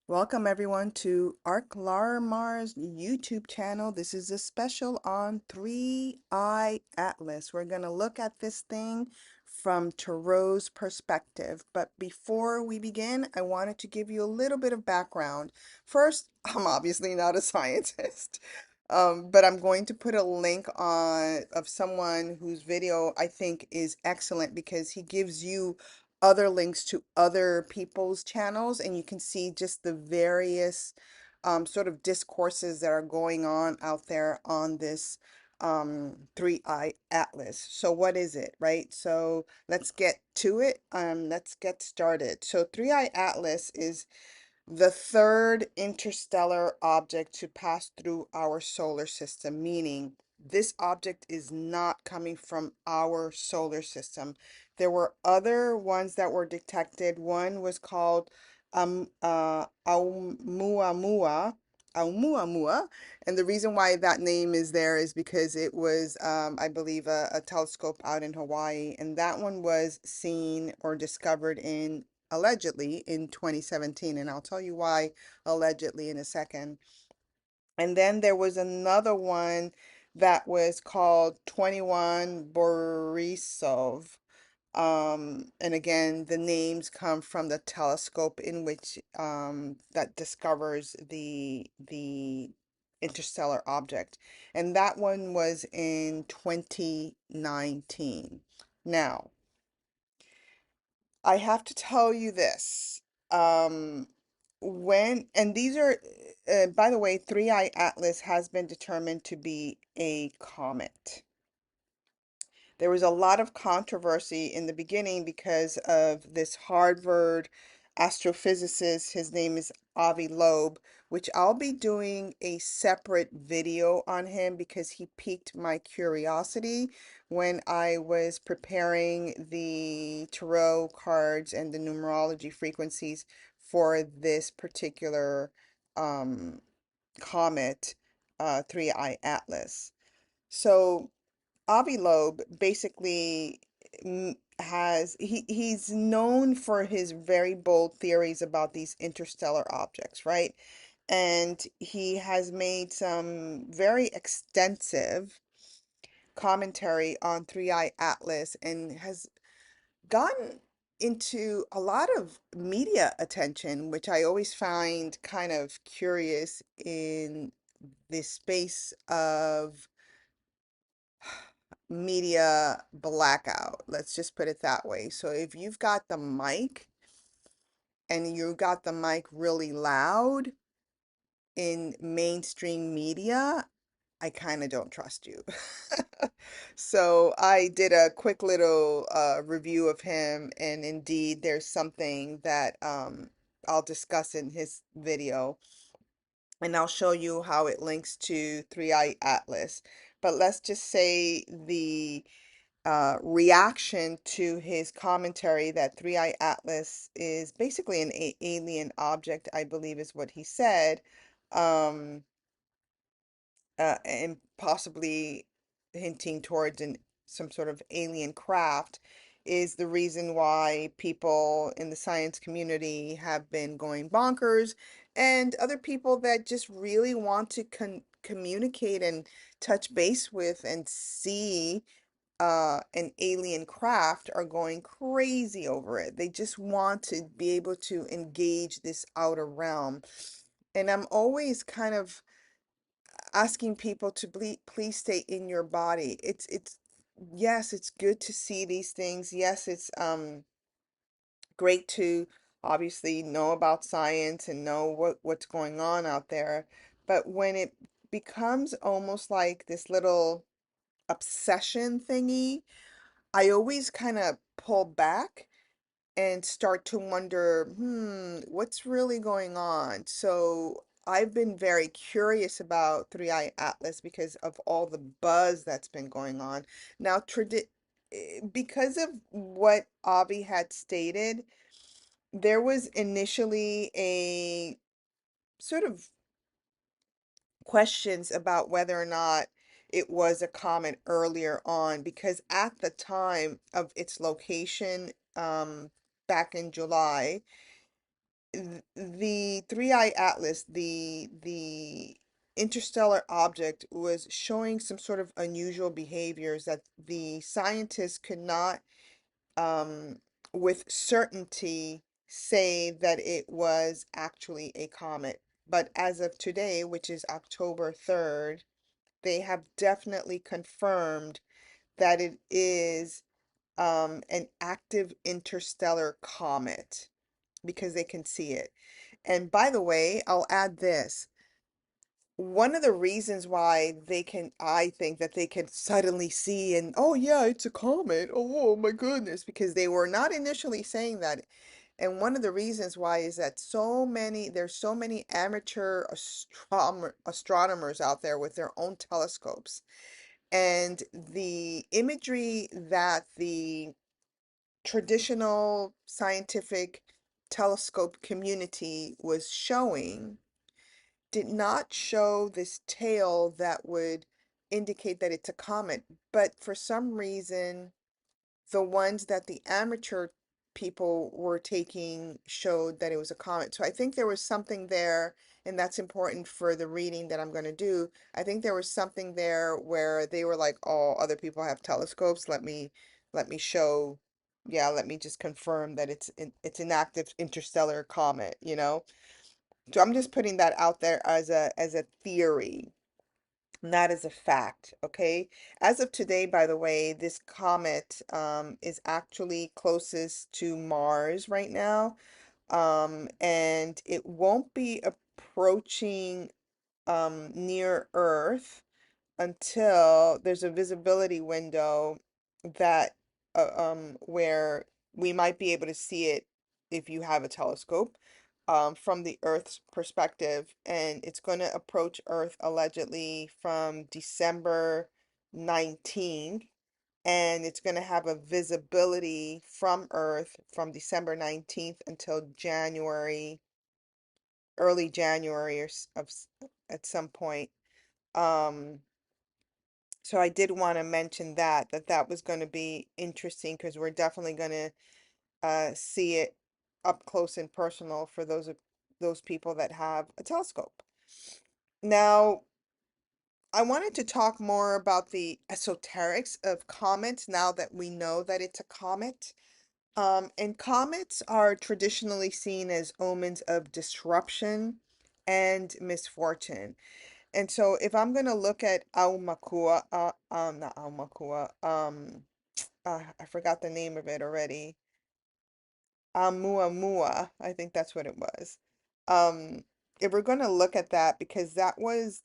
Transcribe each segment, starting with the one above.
Welcome everyone to Arc Larmar's YouTube channel. This is a special on 3i Atlas. We're going to look at this thing from Tarot's perspective. But before we begin, I wanted to give you a little bit of background. First, I'm obviously not a scientist, but I'm going to put a link on of someone whose video I think is excellent because he gives you other links to other people's channels, and you can see just the various sort of discourses that are going on out there on this 3i Atlas. So what is it, right? So let's get to it. Let's get started. So 3i Atlas is the third interstellar object to pass through our solar system, meaning this object is not coming from our solar system. There were other ones that were detected. One was called Oumuamua. Oumuamua. And the reason why that name is there is because it was, I believe, a telescope out in Hawaii. And that one was seen or discovered in allegedly in 2017, and I'll tell you why allegedly in a second. And then there was another one that was called 21 Borisov. And again, the names come from the telescope in which that discovers the interstellar object. And that one was in 2019. Now, I have to tell you this. Um, and these are, by the way, 3i Atlas has been determined to be a comet. There was a lot of controversy in the beginning because of this Harvard astrophysicist. His name is Avi Loeb, which I'll be doing a separate video on him because he piqued my curiosity when I was preparing the tarot cards and the numerology frequencies for this particular um, comet, 3i Atlas. So Avi Loeb basically he's known for his very bold theories about these interstellar objects, right? And he has made some very extensive commentary on 3i Atlas and has gotten into a lot of media attention, which I always find kind of curious in the space of media blackout. Let's just put it that way. So if you've got the mic and you got the mic really loud in mainstream media, I kind of don't trust you. So I did a quick little review of him, and indeed, there's something that I'll discuss in his video, and I'll show you how it links to 3i Atlas. But let's just say the reaction to his commentary that 3i Atlas is basically an alien object, I believe is what he said, um, and possibly hinting towards some sort of alien craft, is the reason why people in the science community have been going bonkers, and other people that just really want to communicate and touch base with and see an alien craft are going crazy over it. They just want to be able to engage this outer realm. And I'm always kind of asking people to please stay in your body. Yes, it's good to see these things. Yes, it's great to obviously know about science and know what's going on out there. But when it becomes almost like this little obsession thingy, I always kind of pull back and start to wonder, what's really going on? So I've been very curious about 3i Atlas because of all the buzz that's been going on. Now, because of what Avi had stated, there was initially a sort of questions about whether or not it was a comet earlier on, because at the time of its location, back in July, The Three-Eye Atlas, the interstellar object, was showing some sort of unusual behaviors that the scientists could not um, with certainty say that it was actually a comet. But as of today, which is October 3rd, they have definitely confirmed that it is an active interstellar comet because they can see it. And by the way, I'll add this. One of the reasons why I think that they can suddenly see and, oh yeah, it's a comet. Oh my goodness, because they were not initially saying that. And one of the reasons why is that there's so many amateur astronomers out there with their own telescopes. And the imagery that the traditional scientific telescope community was showing did not show this tail that would indicate that it's a comet. But for some reason, the ones that the amateur people were taking showed that it was a comet. So I think there was something there, and that's important for the reading that I'm going to do. I think there was something there where they were like, "Oh, other people have telescopes. Let me show, yeah, let me just confirm that it's an active interstellar comet, you know?" So I'm just putting that out there as a theory, not as a fact, okay? As of today, by the way, this comet is actually closest to Mars right now, and it won't be approaching near Earth until there's a visibility window that where we might be able to see it if you have a telescope from the Earth's perspective, and it's going to approach Earth allegedly from December 19th, and it's going to have a visibility from Earth from December 19th until January, early January at some point. Um, So I did want to mention that was going to be interesting because we're definitely going to see it up close and personal for those people that have a telescope. Now, I wanted to talk more about the esoterics of comets now that we know that it's a comet. And comets are traditionally seen as omens of disruption and misfortune. And so if I'm gonna look at Aumakua, not Aumakua, I forgot the name of it already. Amuamua, I think that's what it was. Um, if we're gonna look at that, because that was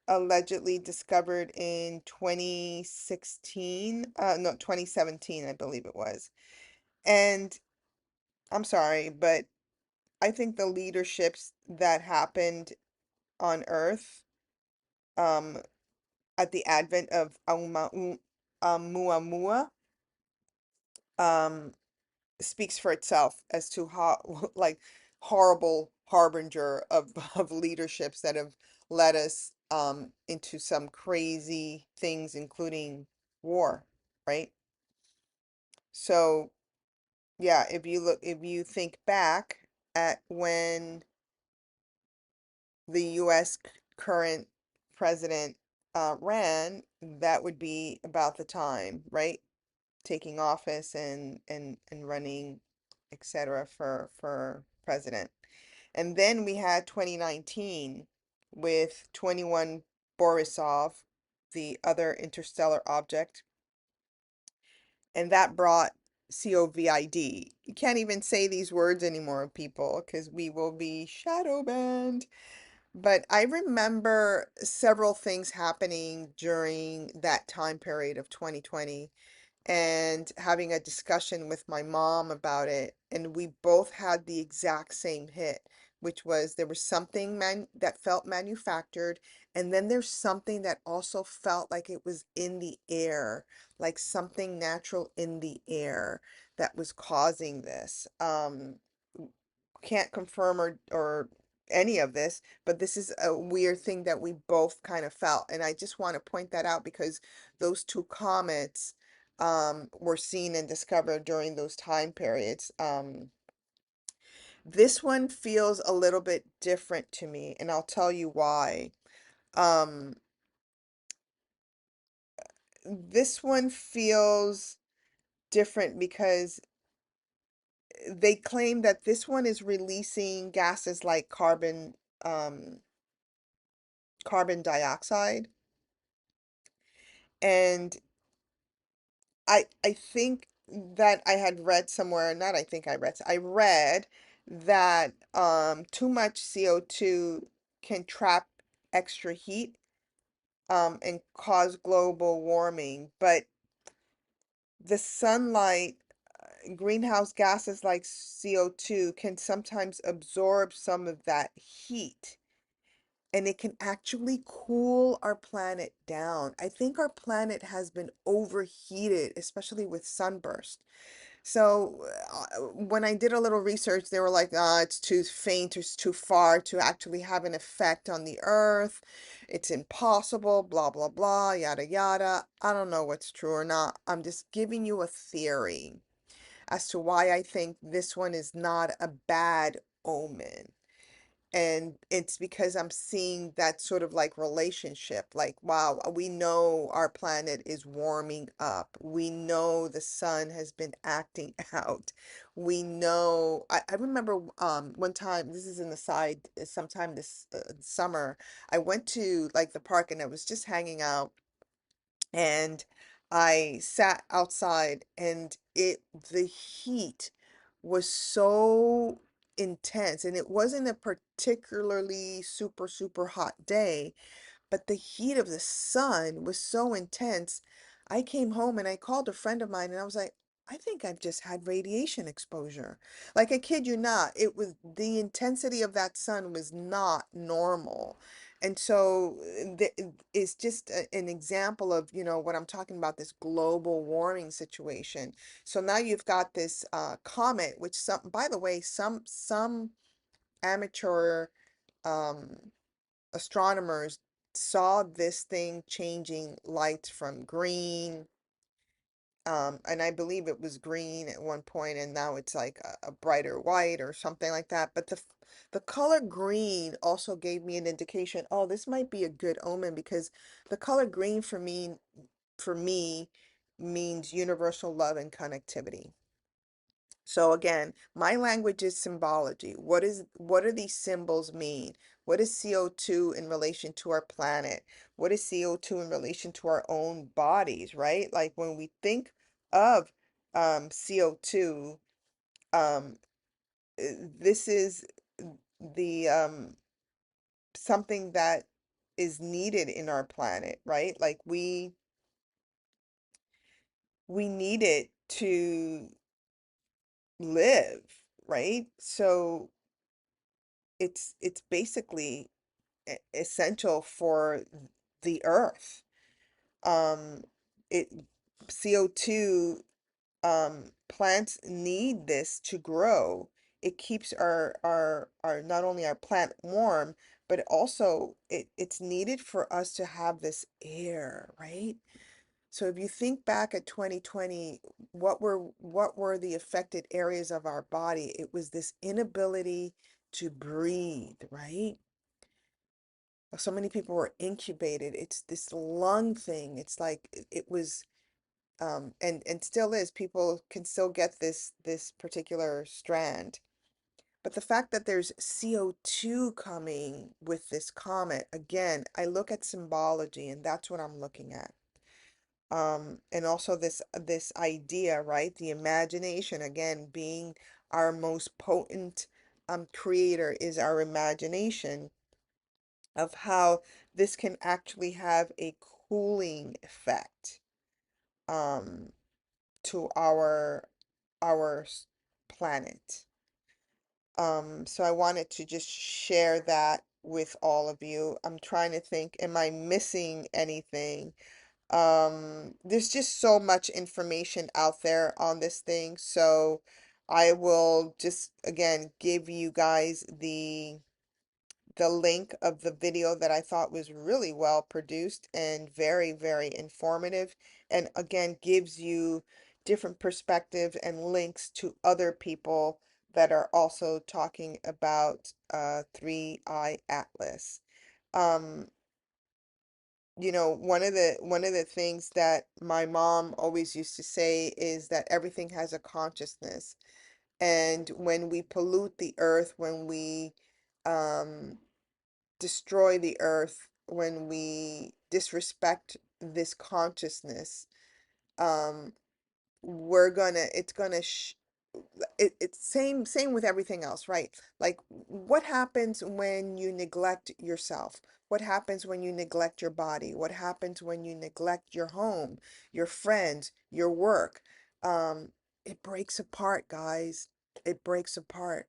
allegedly discovered in 2016, no, 2017, I believe it was. And I'm sorry, but I think the leaderships that happened on Earth, um, at the advent of Muamua um, speaks for itself as to how like horrible harbinger of of leaderships that have led us into some crazy things, including war, right? So yeah, if you think back at when the U.S. current president ran, that would be about the time, right? Taking office and running, etc. for president. And then we had 2019 with 21 Borisov, the other interstellar object, and that brought COVID. You can't even say these words anymore, people, because we will be shadow banned. But I remember several things happening during that time period of 2020 and having a discussion with my mom about it. And we both had the exact same hit, which was there was something that felt manufactured, and then there's something that also felt like it was in the air, like something natural in the air that was causing this. Can't confirm or any of this, but this is a weird thing that we both kind of felt. And I just want to point that out because those two comets were seen and discovered during those time periods. This one feels a little bit different to me, and I'll tell you why. Um, this one feels different because they claim that this one is releasing gases like um, carbon dioxide. And I think that I had read somewhere, not I think I read that too much CO2 can trap extra heat and cause global warming. But the sunlight, greenhouse gases like CO2 can sometimes absorb some of that heat. And it can actually cool our planet down. I think our planet has been overheated, especially with sunburst. So when I did a little research, they were like, it's too faint, it's too far to actually have an effect on the earth. It's impossible, blah, blah, blah, yada, yada. I don't know what's true or not. I'm just giving you a theory as to why I think this one is not a bad omen. And it's because I'm seeing that sort of like relationship. Like, wow, we know our planet is warming up. We know the sun has been acting out. We know, I remember one time, this is in the side, sometime this summer, I went to like the park and I was just hanging out and I sat outside and the heat was so intense and it wasn't a particularly super hot day, but the heat of the sun was so intense. I came home and I called a friend of mine and I was like, I think I've just had radiation exposure. Like I kid you not, it was the intensity of that sun was not normal. And so it's just an example of, what I'm talking about, this global warming situation. So now you've got this comet, which by the way, some amateur um, astronomers saw this thing changing lights from green, and I believe it was green at one point, and now it's like a brighter white or something like that. But the color green also gave me an indication, oh, this might be a good omen because the color green for me means universal love and connectivity. So again, my language is symbology. What do these symbols mean? What is CO2 in relation to our planet? What is CO2 in relation to our own bodies, right? Like when we think of CO2, um, this is the something that is needed in our planet, right? Like we need it to live, right? So it's basically essential for the earth. Um, it CO2, plants need this to grow. It keeps our not only our plant warm, but also it's needed for us to have this air, right? So if you think back at 2020, what were the affected areas of our body? It was this inability to breathe, right? So many people were incubated. It's this lung thing. It's like it was and still is. People can still get this particular strand. But the fact that there's CO2 coming with this comet, again, I look at symbology and that's what I'm looking at. And also this idea, right? The imagination, again, being our most potent creator is our imagination of how this can actually have a cooling effect um, to our planet. So I wanted to just share that with all of you. I'm trying to think, am I missing anything? There's just so much information out there on this thing, so I will just again give you guys the link of the video that I thought was really well produced and very informative, and again gives you different perspectives and links to other people that are also talking about Three-Eye Atlas. Um, one of the things that my mom always used to say is that everything has a consciousness. And when we pollute the earth, when we um, destroy the earth, when we disrespect this consciousness, um, it's gonna it's same with everything else, right? Like, what happens when you neglect yourself? What happens when you neglect your body? What happens when you neglect your home, your friends, your work? um it breaks apart, guys. It breaks apart.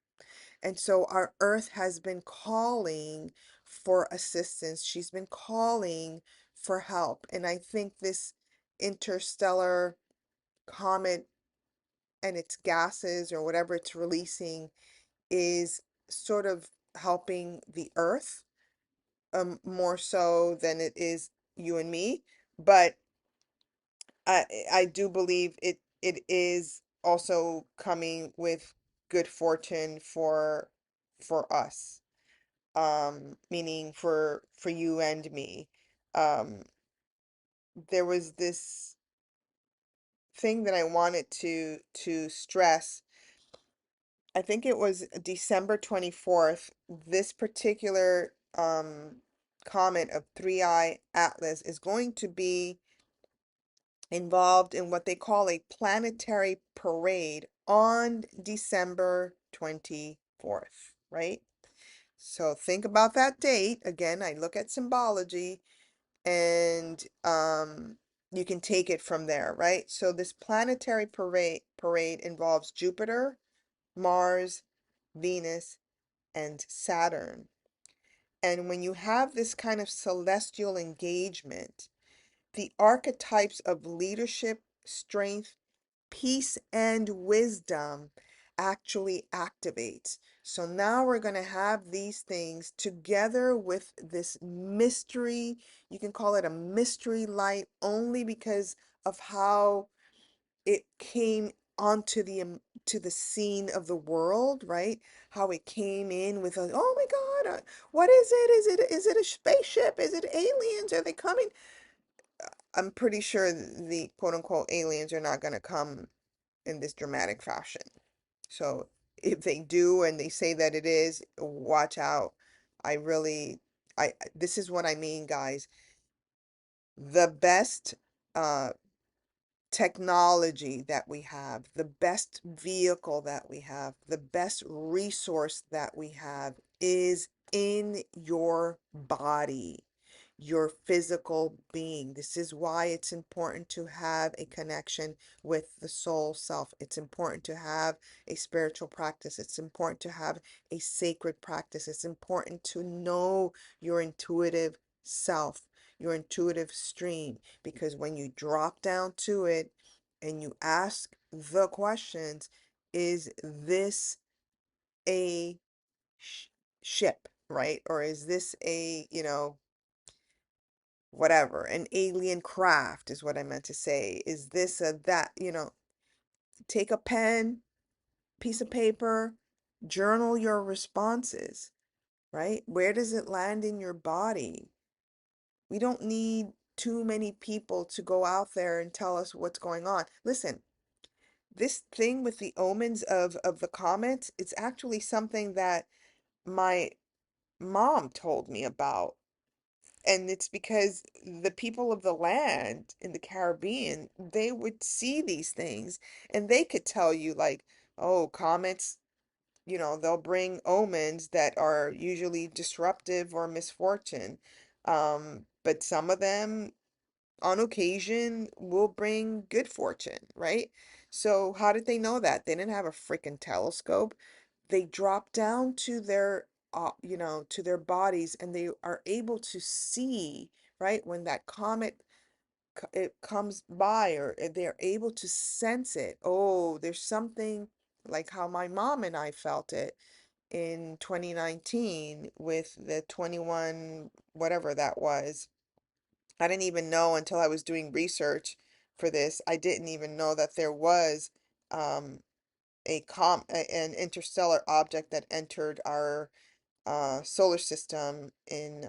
And so our earth has been calling for assistance. She's been calling for help. And I think this interstellar comet and its gases or whatever it's releasing is sort of helping the earth, more so than it is you and me. But I do believe it is also coming with good fortune for us, meaning for you and me. Um, there was this thing that I wanted to stress. I think it was December 24th. This particular comet of Three-Eye Atlas is going to be involved in what they call a planetary parade on December 24th, right? So think about that date. Again, I look at symbology, and you can take it from there, right? So this planetary parade involves Jupiter, Mars, Venus, and Saturn. And when you have this kind of celestial engagement, the archetypes of leadership, strength, peace, and wisdom actually activates. So now we're going to have these things together with this mystery. You can call it a mystery light only because of how it came onto to the scene of the world, right? How it came in with a, oh my God, what is it? Is it a spaceship? Is it aliens? Are they coming? I'm pretty sure the quote unquote aliens are not going to come in this dramatic fashion. So if they do and they say that it is, watch out. I really, this is what I mean, guys. The best uh, technology that we have, the best vehicle that we have, the best resource that we have is in your body, your physical being. This is why it's important to have a connection with the soul self. It's important to have a spiritual practice. It's important to have a sacred practice. It's important to know your intuitive self, your intuitive stream, because when you drop down to it and you ask the questions, is this a sh ship, right? Or is this a, whatever, an alien craft is what I meant to say. Is this a that, take a pen, piece of paper, journal your responses, right? Where does it land in your body? We don't need too many people to go out there and tell us what's going on. Listen, this thing with the omens of the comets, it's actually something that my mom told me about. And it's because the people of the land in the Caribbean, they would see these things and they could tell you, like, oh, comets, they'll bring omens that are usually disruptive or misfortune. But some of them on occasion will bring good fortune, right? So how did they know that? They didn't have a freaking telescope. They drop down to their to their bodies, and they are able to see, right, when that comet it comes by, or they're able to sense it. Oh, there's something, like how my mom and I felt it in 2019 with the 21 whatever that was. I didn't even know until I was doing research for this. I didn't even know that there was um an interstellar object that entered our solar system in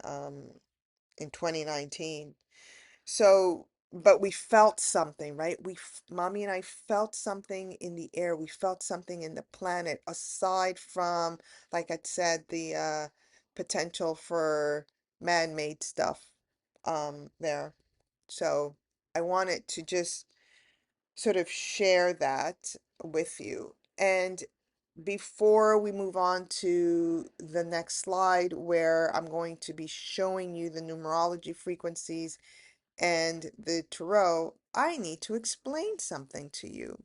2019. So, but we felt something, right? Mommy and I felt something in the air. We felt something in the planet aside from, like I said, the potential for man-made stuff there. So I wanted to just sort of share that with you. And before we move on to the next slide, where I'm going to be showing you the numerology frequencies and the tarot, I need to explain something to you.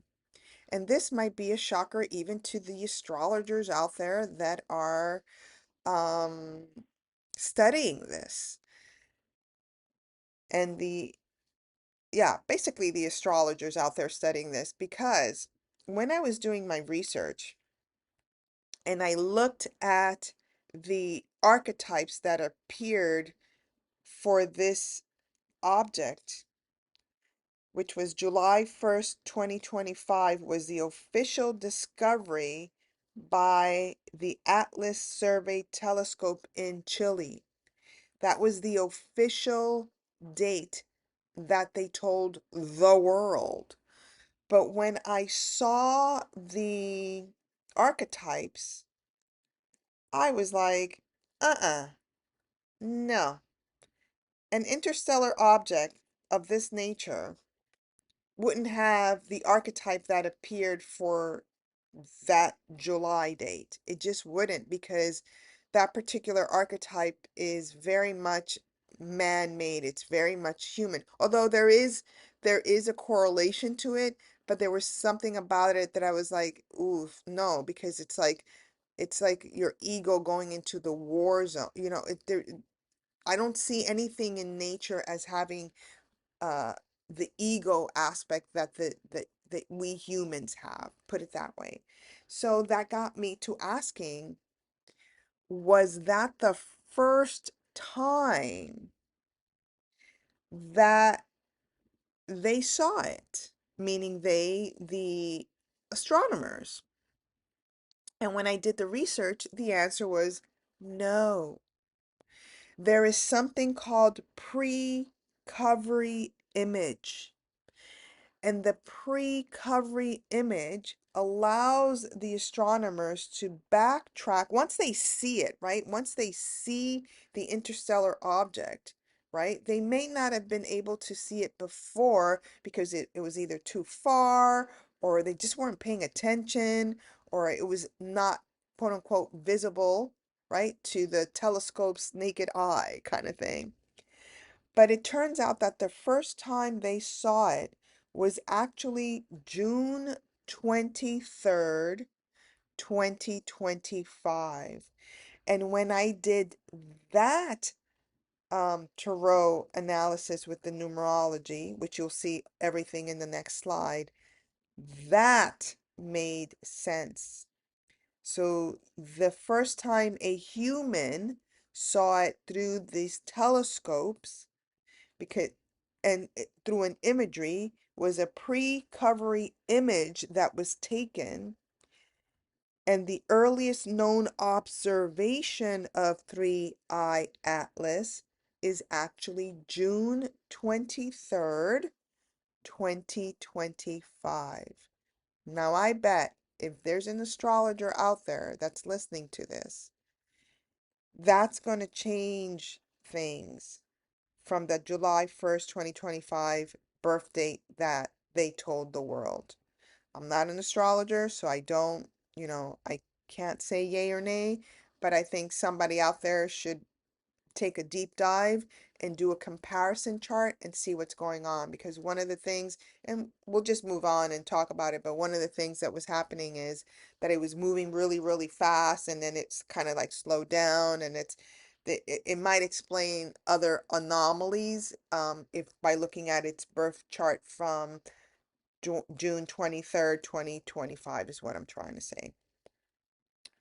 And this might be a shocker even to the astrologers out there that are um, studying this. And yeah, basically the astrologers out there studying this, because when I was doing my research and I looked at the archetypes that appeared for this object, which was July 1st, 2025, was the official discovery by the Atlas Survey Telescope in Chile. That was the official date that they told the world. But when I saw the archetypes, I was like, no. An interstellar object of this nature wouldn't have the archetype that appeared for that July date. It just wouldn't, because that particular archetype is very much man-made. It's very much human. Although there is a correlation to it, but there was something about it that I was like, ooh, no, because it's like your ego going into the war zone. I don't see anything in nature as having uh the ego aspect that we humans have, put it that way. So that got me to asking, was that the first time that they saw it? Meaning the astronomers. And when I did the research, the answer was no. There is something called pre-covery image. And the pre-covery image allows the astronomers to backtrack once they see it, right? Once they see the interstellar object, right? They may not have been able to see it before because it was either too far, or they just weren't paying attention, or it was not quote unquote visible, right, to the telescope's naked eye kind of thing. But it turns out that the first time they saw it was actually June 23rd, 2025. And when I did that tarot analysis with the numerology, which you'll see everything in the next slide, that made sense. So the first time a human saw it through these telescopes, because through an imagery, was a pre-covery image that was taken, and the earliest known observation of Three-Eye Atlas is actually June 23rd, 2025. Now I bet if there's an astrologer out there that's listening to this, that's going to change things from the July 1st, 2025 birth date that they told the world. I'm not an astrologer, so I can't say yay or nay, but I think somebody out there should take a deep dive and do a comparison chart and see what's going on. Because one of the things, and we'll just move on and talk about it, but one of the things that was happening is that it was moving really, really fast, and then it's kind of like slowed down, and it might explain other anomalies if by looking at its birth chart from June 23rd, 2025 is what I'm trying to say.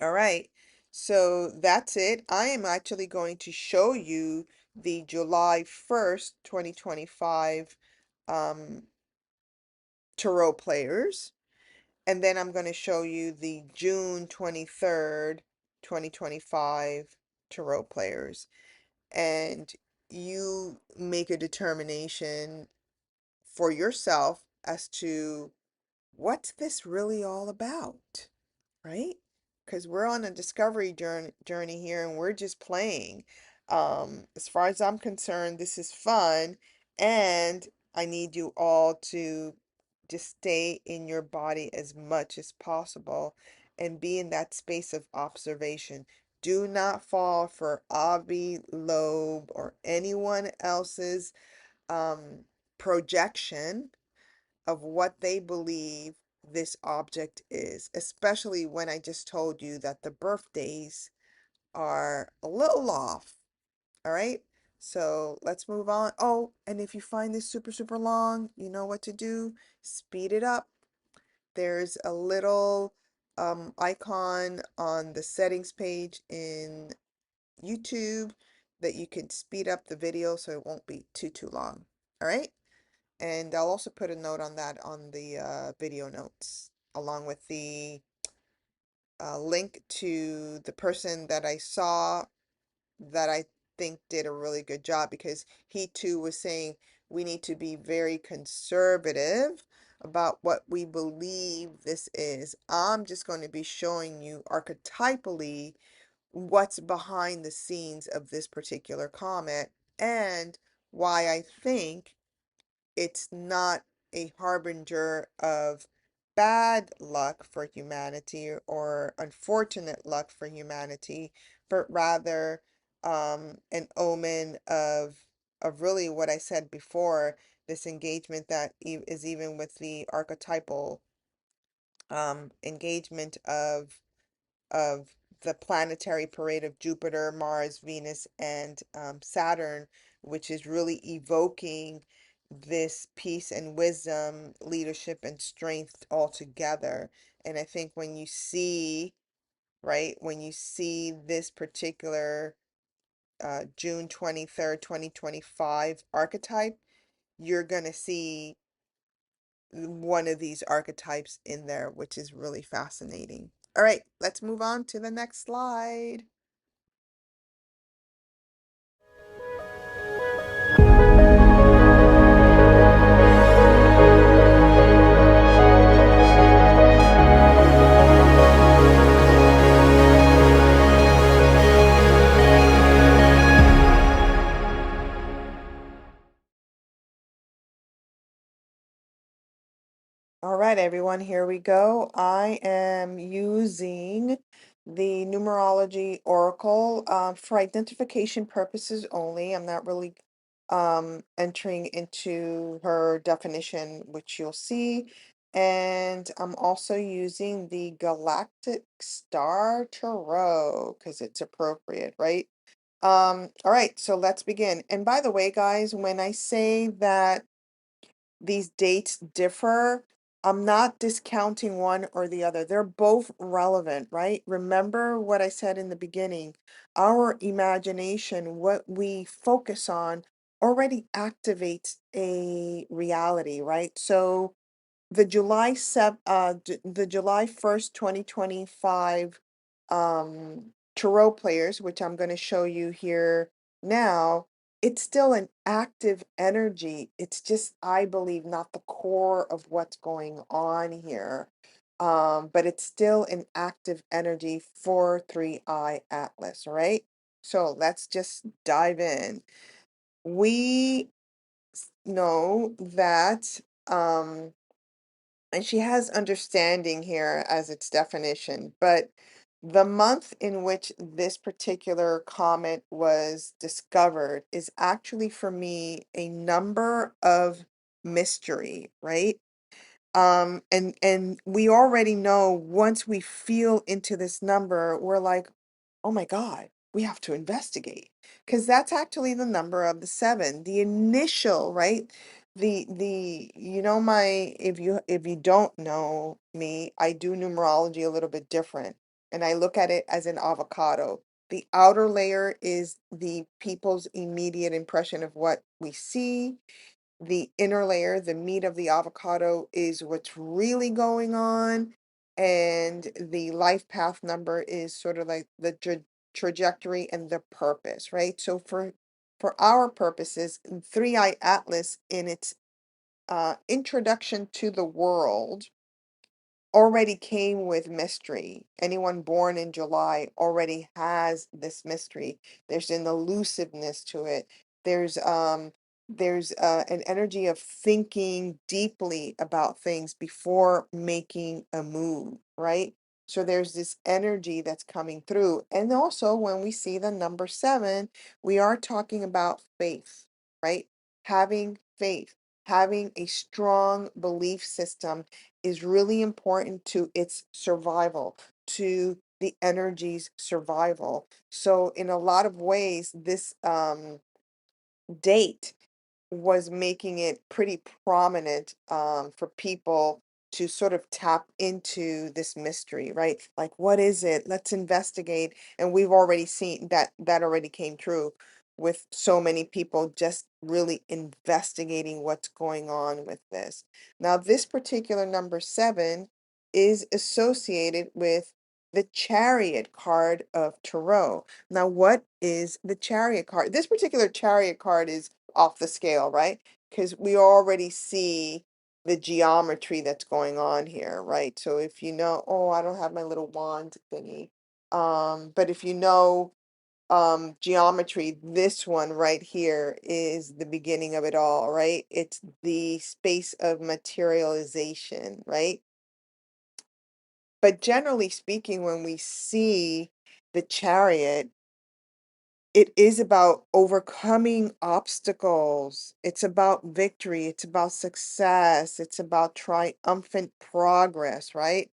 All right, so that's it. I am actually going to show you the July 1st, 2025 tarot players. And then I'm going to show you the June 23rd, 2025 tarot players. And you make a determination for yourself as to what's this really all about, right? Because we're on a discovery journey here and we're just playing. As far as I'm concerned, this is fun, and I need you all to just stay in your body as much as possible and be in that space of observation. Do not fall for Avi Loeb or anyone else's um, projection of what they believe this object is, especially when I just told you that the birthdays are a little off. All right. So let's move on. Oh, and if you find this super, super long, you know what to do. Speed it up. There's a little icon on the settings page in YouTube that you can speed up the video so it won't be too long. All right. And I'll also put a note on that on the video notes, along with the link to the person that I saw that I think did a really good job, because he too was saying we need to be very conservative about what we believe this is. I'm just going to be showing you archetypally what's behind the scenes of this particular comment and why I think it's not a harbinger of bad luck for humanity or unfortunate luck for humanity, but rather an omen of really what I said before, this engagement that is even with the archetypal engagement of the planetary parade of Jupiter, Mars, Venus, and Saturn, which is really evoking this peace and wisdom, leadership and strength all together. And I think when you see, right, when you see this particular June 23rd, 2025 archetype, you're going to see one of these archetypes in there, which is really fascinating. All right, let's move on to the next slide. All right, everyone, here we go. I am using the numerology oracle for identification purposes only. I'm not really entering into her definition, which you'll see. And I'm also using the Galactic Star Tarot because it's appropriate, right? All right, so let's begin. And by the way, guys, when I say that these dates differ, I'm not discounting one or the other. They're both relevant, right? Remember what I said in the beginning. Our imagination, what we focus on, already activates a reality, right? So the July 1st, 2025 tarot players, which I'm going to show you here now, it's still an active energy. It's just, I believe, not the core of what's going on here. But it's still an active energy for 3i Atlas, all right? So let's just dive in. We know that and she has understanding here as its definition, but the month in which this particular comet was discovered is actually for me a number of mystery, right? And we already know once we feel into this number, we're like, oh my God, we have to investigate. Because that's actually the number of the seven. The initial, right? The you know my if you don't know me, I do numerology a little bit different. And I look at it as an avocado. The outer layer is the people's immediate impression of what we see. the inner layer, the meat of the avocado, is what's really going on, and the life path number is sort of like the trajectory and the purpose, right? So for our purposes, 3i Atlas in its introduction to the world already came with mystery. Anyone born in July already has this mystery. There's an elusiveness to it. There's an energy of thinking deeply about things before making a move, right? So there's this energy that's coming through. And also when we see the number 7, we are talking about faith, right? Having faith, having a strong belief system is really important to its survival, to the energy's survival. So in a lot of ways, this date was making it pretty prominent for people to sort of tap into this mystery, right? Like, what is it? Let's investigate. And we've already seen that that already came true with so many people just really investigating what's going on with this. Now, this particular number 7 is associated with the Chariot card of Tarot. Now, what is the Chariot card? This particular Chariot card is off the scale, right? Because we already see the geometry that's going on here, right? So if you know, oh, I don't have my little wand thingy. But if you know geometry, this one right here is the beginning of it all, right? It's the space of materialization, right? But generally speaking, when we see the Chariot, it is about overcoming obstacles. It's about victory. It's about success. It's about triumphant progress, right?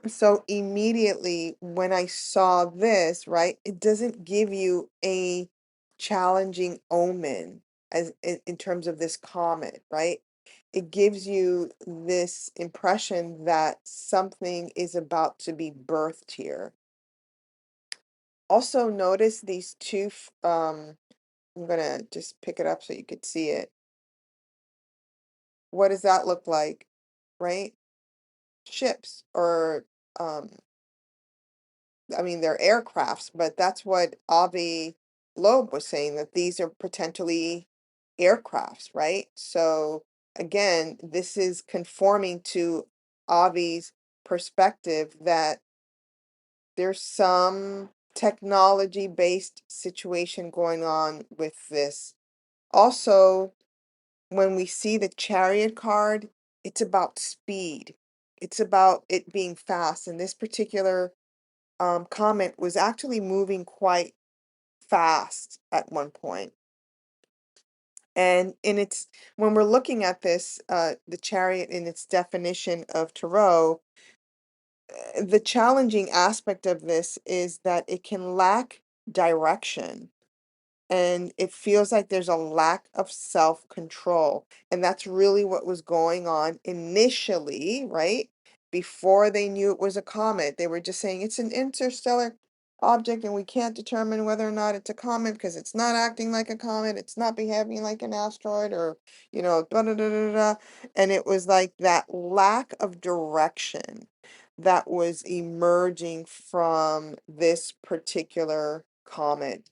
So immediately when I saw this, right, it doesn't give you a challenging omen as in terms of this comet, right? It gives you this impression that something is about to be birthed here. Also notice these two I'm gonna just pick it up so you could see it. What does that look like, right? Ships or um I mean they're aircrafts, but that's what Avi Loeb was saying, that these are potentially aircrafts, right? So again, this is conforming to Avi's perspective that there's some technology based situation going on with this. Also, when we see the Chariot card, it's about speed. It's about it being fast. And this particular comment was actually moving quite fast at one point. And in its when we're looking at this, the Chariot in its definition of tarot, the challenging aspect of this is that it can lack direction. And it feels like there's a lack of self-control. And that's really what was going on initially, right? Before they knew it was a comet, they were just saying it's an interstellar object and we can't determine whether or not it's a comet because it's not acting like a comet, it's not behaving like an asteroid, or, da da da da da. And it was like that lack of direction that was emerging from this particular comet,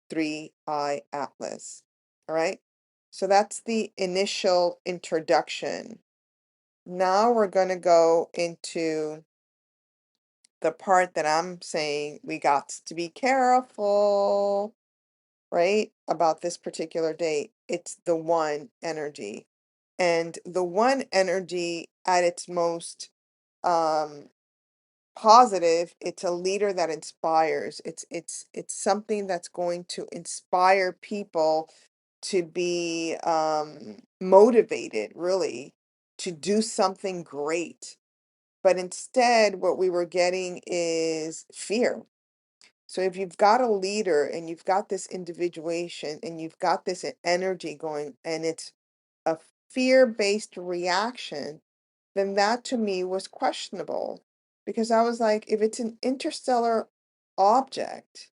3i Atlas. All right. So that's the initial introduction. Now we're going to go into the part that I'm saying we got to be careful, right? About this particular date. It's the one energy. And the one energy at its most um positive, it's a leader that inspires. It's something that's going to inspire people to be motivated, really, to do something great. But instead, what we were getting is fear. So if you've got a leader and you've got this individuation and you've got this energy going and it's a fear-based reaction, then that to me was questionable, because I was like, if it's an interstellar object,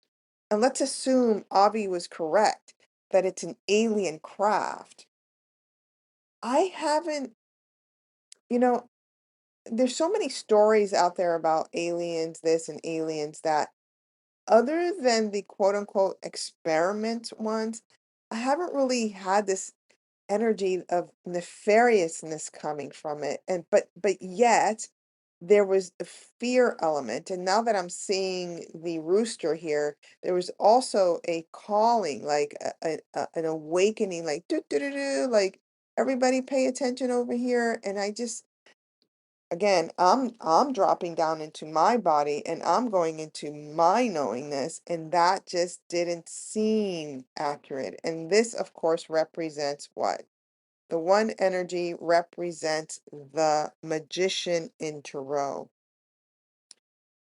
and let's assume Avi was correct that it's an alien craft, I haven't, you know, there's so many stories out there about aliens this and aliens that. Other than the quote unquote experiment ones, I haven't really had this energy of nefariousness coming from it. And but yet there was a fear element. And now that I'm seeing the rooster here, there was also a calling, like an awakening, like do do do do, like everybody pay attention over here. And I just again, I'm dropping down into my body and I'm going into my knowingness, and that just didn't seem accurate. And this, of course, represents what? The one energy represents the magician in tarot.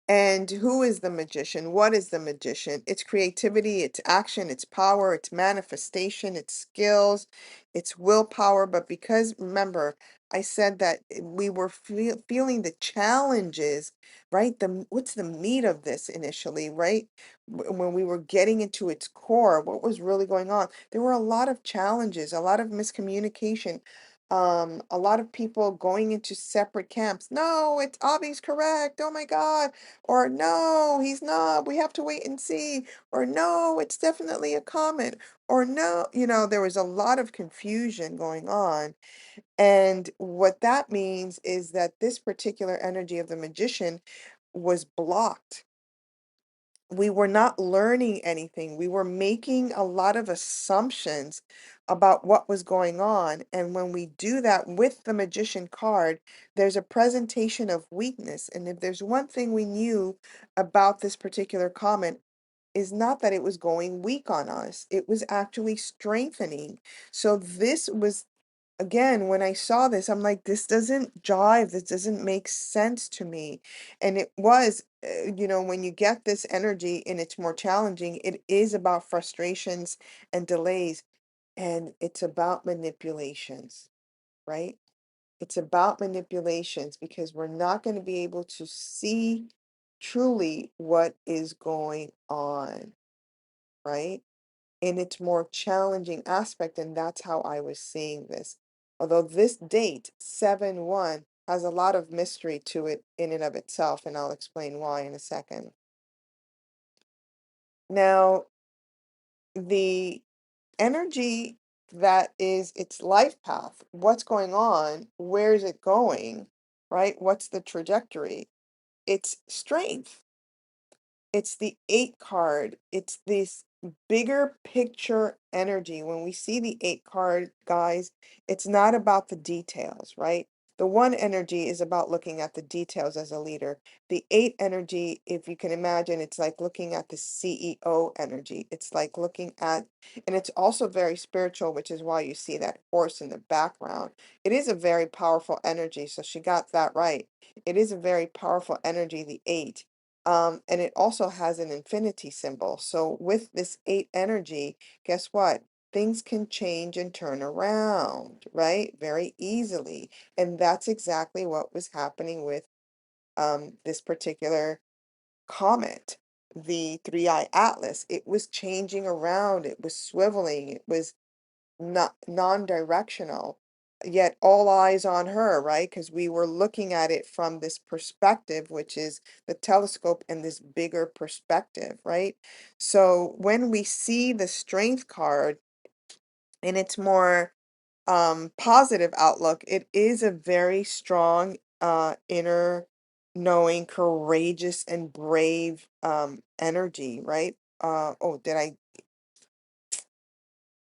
And who is the magician? What is the magician? It's creativity, it's action, it's power, it's manifestation, it's skills, it's willpower. But because remember, I said that we were feeling the challenges, right? What's the meat of this initially, right? When we were getting into its core, what was really going on? There were a lot of challenges, a lot of miscommunication, a lot of people going into separate camps. No, it's Avi's correct. Oh my God. Or no, he's not. We have to wait and see. Or no, it's definitely a comet. Or no, there was a lot of confusion going on. And what that means is that this particular energy of the magician was blocked. We were not learning anything. We were making a lot of assumptions about what was going on. And when we do that with the magician card, there's a presentation of weakness. And if there's one thing we knew about this particular comment, is not that it was going weak on us, it was actually strengthening. So this was again, when I saw this, I'm like, this doesn't jive. This doesn't make sense to me. And it was, when you get this energy and it's more challenging, it is about frustrations and delays, and it's about manipulations, right? It's about manipulations because we're not going to be able to see truly what is going on, right? In its more challenging aspect, and that's how I was seeing this. Although this date, 7/1, has a lot of mystery to it in and of itself, and I'll explain why in a second. Now, the energy that is its life path, what's going on, where is it going, right? What's the trajectory? It's strength. It's the eight card. It's this bigger picture energy. When we see the eight card, guys, it's not about the details, right? The one energy is about looking at the details as a leader. The eight energy, if you can imagine, it's like looking at the CEO energy. It's like looking at, and it's also very spiritual, which is why you see that horse in the background. It is a very powerful energy. So she got that right. It is a very powerful energy, the eight. And it also has an infinity symbol. So with this eight energy, guess what? Things can change and turn around, right? Very easily. And that's exactly what was happening with this particular comet, the Three-Eye Atlas. It was changing around, it was swiveling, it was not non-directional, yet all eyes on her, right? Because we were looking at it from this perspective, which is the telescope and this bigger perspective, right? So when we see the strength card in its more positive outlook, it is a very strong inner knowing, courageous and brave energy, right? Oh, did I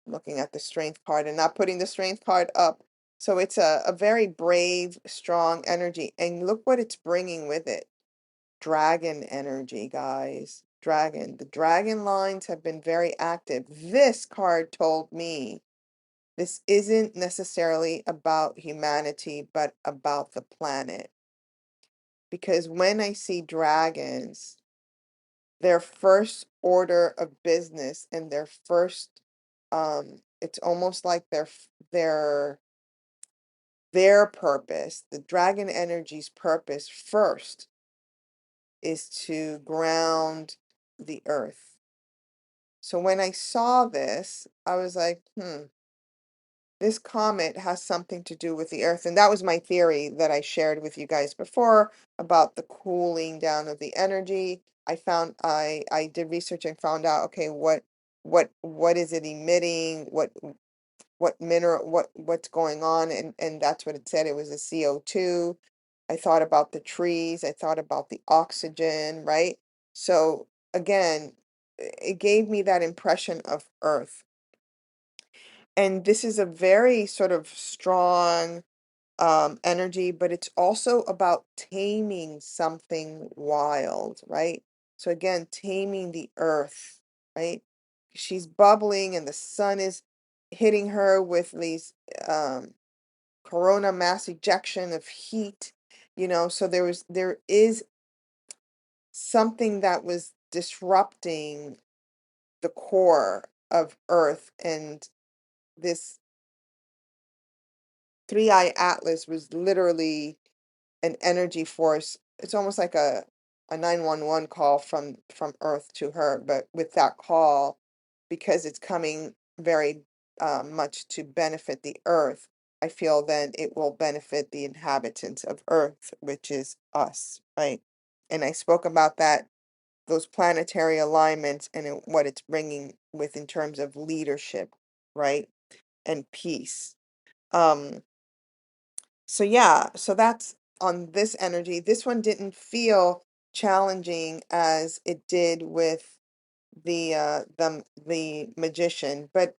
looking at the strength card and not putting the strength card up. So it's a very brave, strong energy. And look what it's bringing with it. Dragon energy, guys. Dragon. The dragon lines have been very active. This card told me this isn't necessarily about humanity, but about the planet. Because when I see dragons, their first order of business and their first it's almost like their purpose, the dragon energy's purpose first is to ground the earth. So when I saw this, I was like, this comet has something to do with the Earth. And that was my theory that I shared with you guys before about the cooling down of the energy. I did research and found out, okay, what is it emitting? What mineral, what's going on? And that's what it said. It was a CO2. I thought about the trees, I thought about the oxygen, right? So again, it gave me that impression of Earth. And this is a very sort of strong energy, but it's also about taming something wild, right? So again, taming the earth, right? She's bubbling and the sun is hitting her with these um, corona mass ejection of heat, so there is something that was disrupting the core of earth, and this three-eye atlas was literally an energy force. It's almost like a 911 call from Earth to her, but with that call, because it's coming very much to benefit the Earth, I feel then it will benefit the inhabitants of Earth, which is us, right? And I spoke about that, those planetary alignments and what it's bringing with in terms of leadership, right? And peace. Um, so yeah, so that's on this energy. This one didn't feel challenging as it did with the magician. But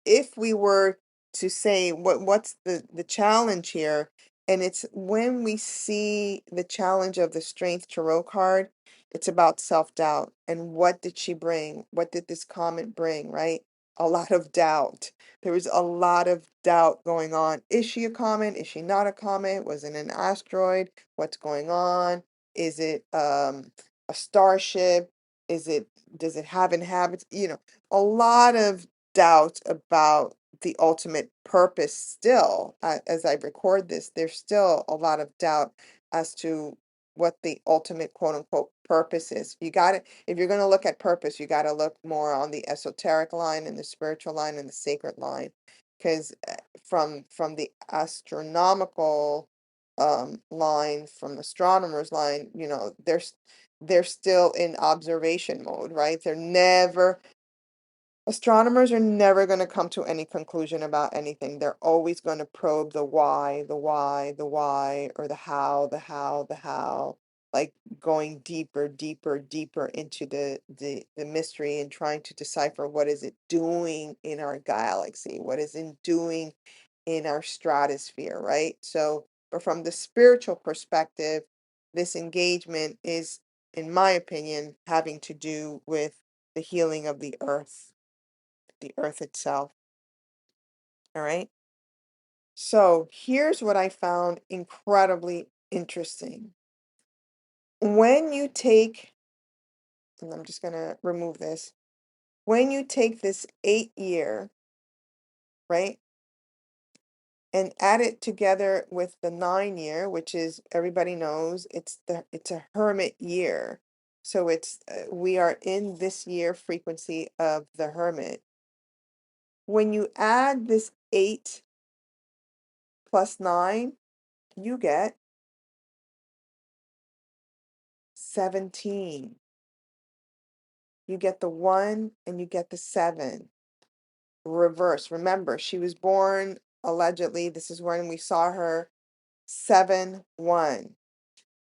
if we were to say what's the challenge here, and it's when we see the challenge of the Strength Tarot card, it's about self-doubt. And what did she bring? What did this comment bring, right? A lot of doubt. There was a lot of doubt going on. Is she a comet? Is she not a comet? Was it an asteroid? What's going on? Is it a starship? Is it, does it have inhabitants? A lot of doubt about the ultimate purpose still. As I record this, there's still a lot of doubt as to what the ultimate quote unquote purpose is. If you're going to look at purpose, you got to look more on the esoteric line and the spiritual line and the sacred line. Because from the astronomical line, from astronomers line, they're still in observation mode, right? Astronomers are never going to come to any conclusion about anything. They're always going to probe the why, the why, the why, or the how, the how, the how, like going deeper, deeper, deeper into the mystery and trying to decipher what is it doing in our galaxy, what is it doing in our stratosphere, right? So, but from the spiritual perspective, this engagement is, in my opinion, having to do with the healing of the earth itself. All right. So here's what I found incredibly interesting. When you take, and I'm just going to remove this, when you take this 8 year, right, and add it together with the 9 year, which is, everybody knows, it's a hermit year. So we are in this year frequency of the hermit. When you add this 8 plus 9, you get 17. You get the 1 and you get the 7. Reverse. Remember, she was born allegedly, this is when we saw her, 7-1.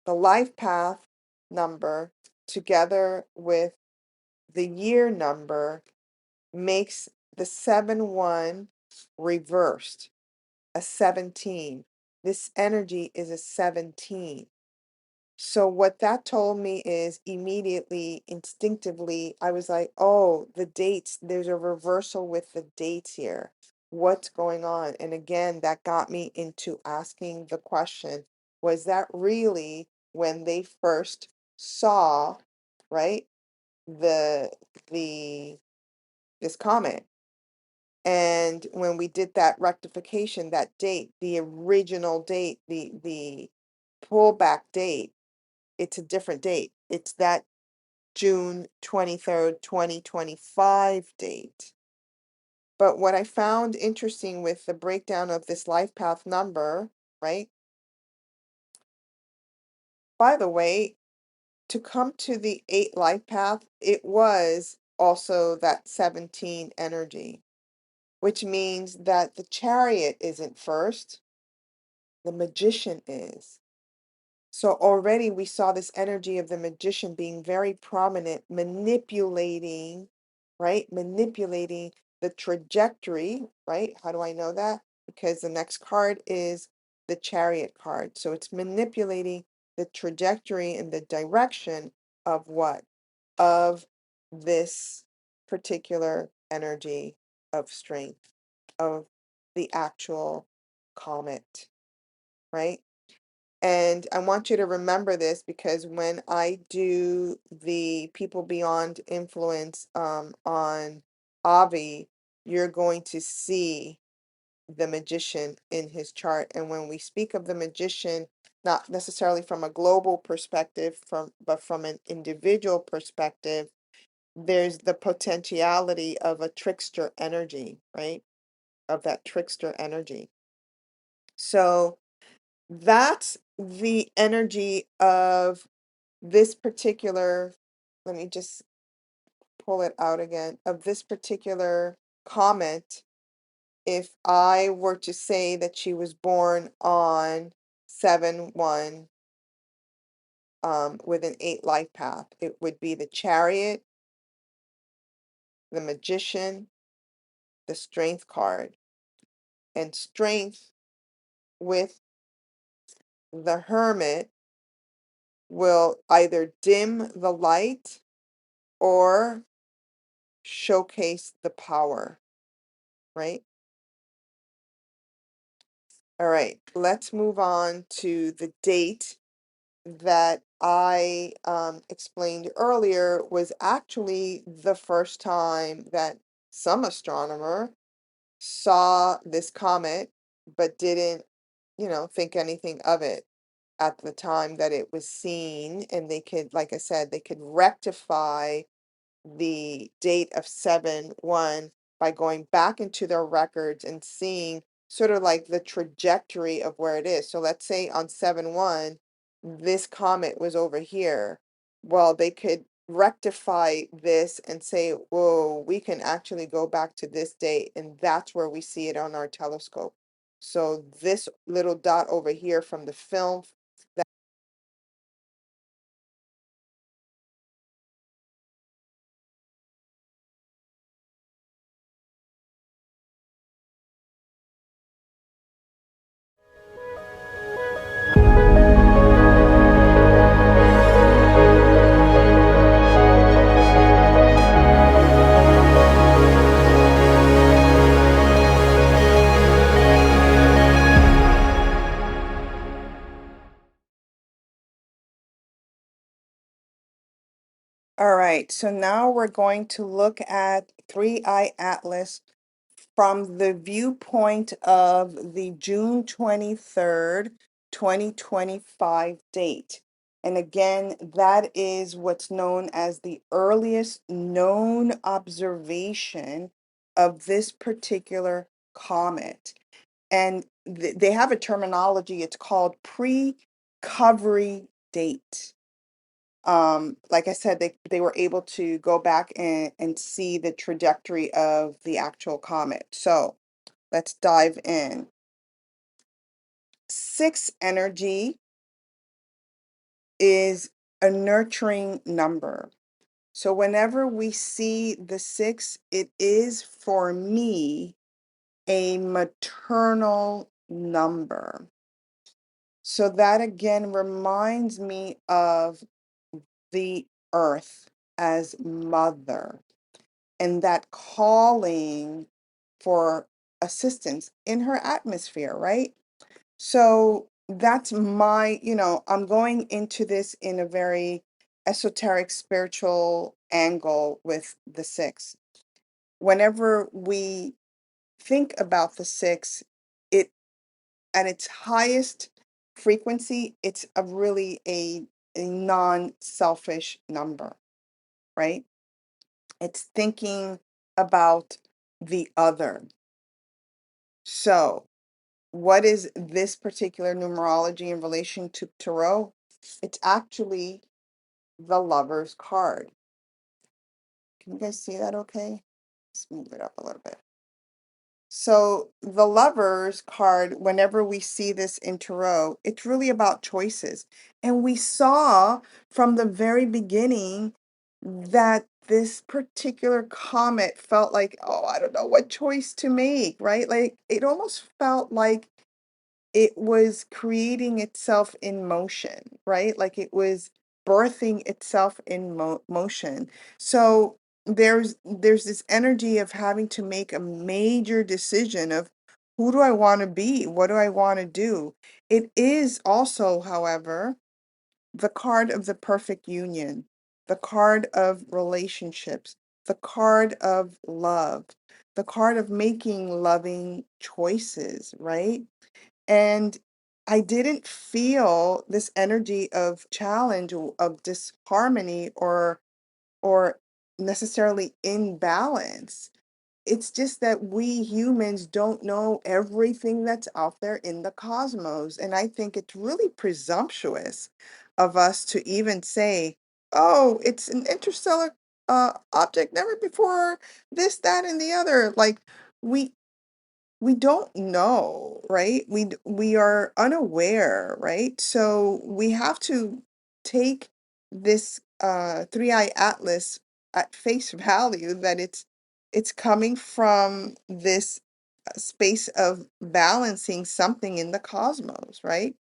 The life path number together with the year number makes the 7-1 reversed, a 17. This energy is a 17. So what that told me is immediately, instinctively, I was like, oh, the dates, there's a reversal with the dates here. What's going on? And again, that got me into asking the question, was that really when they first saw, right, the the this comment? And when we did that rectification, that date, the original date, the pullback date, it's a different date. It's that June 23rd, 2025 date. But what I found interesting with the breakdown of this life path number, right? By the way, to come to the 8 life path, it was also that 17 energy, which means that the chariot isn't first, the magician is. So already we saw this energy of the magician being very prominent, manipulating, right? Manipulating the trajectory, right? How do I know that? Because the next card is the chariot card. So it's manipulating the trajectory and the direction of what? Of this particular energy of strength, of the actual comet, right? And I want you to remember this because when I do the People Beyond Influence on Avi, you're going to see the magician in his chart. And when we speak of the magician, not necessarily from a global perspective, but from an individual perspective, there's the potentiality of a trickster energy, right? Of that trickster energy. So that's the energy of this particular, let me just pull it out again, of this particular comment. If I were to say that she was born on 7/1 with an 8 life path, it would be the chariot, the magician, the strength card. And strength with the hermit will either dim the light or showcase the power, right? All right, let's move on to the date that I explained earlier was actually the first time that some astronomer saw this comet, but didn't, think anything of it at the time that it was seen. And they could, like I said, they could rectify the date of 7/1 by going back into their records and seeing sort of like the trajectory of where it is. So let's say on 7/1, this comet was over here. Well, they could rectify this and say, whoa, we can actually go back to this date, and that's where we see it on our telescope. So this little dot over here from the film. All right, so now we're going to look at Three Eye Atlas from the viewpoint of the June 23rd, 2025 date. And again, that is what's known as the earliest known observation of this particular comet. And they have a terminology, it's called pre-covery date. Like I said, they were able to go back and see the trajectory of the actual comet. So let's dive in. 6 energy is a nurturing number. So whenever we see the 6, it is for me a maternal number. So that again reminds me of the earth as mother and that calling for assistance in her atmosphere, right? So that's my, I'm going into this in a very esoteric spiritual angle with the 6. Whenever we think about the 6, it at its highest frequency, it's a really a non-selfish number, right? It's thinking about the other. So, what is this particular numerology in relation to tarot? It's actually the Lover's card. Can you guys see that okay? Let's move it up a little bit. So the Lovers card, whenever we see this in tarot, it's really about choices. And we saw from the very beginning that this particular comet felt like, oh, I don't know what choice to make, right? Like it almost felt like it was creating itself in motion, right? Like it was birthing itself in motion. So there's this energy of having to make a major decision of who do I want to be? What do I want to do? It is also, however, the card of the perfect union, the card of relationships, the card of love, the card of making loving choices, right? And I didn't feel this energy of challenge or of disharmony or necessarily imbalance. It's just that we humans don't know everything that's out there in the cosmos. And I think it's really presumptuous of us to even say, oh, it's an interstellar object, never before this, that, and the other. Like we we don't know, right? We are unaware, right? So we have to take this three-eye atlas at face value that it's coming from this space of balancing something in the cosmos, right?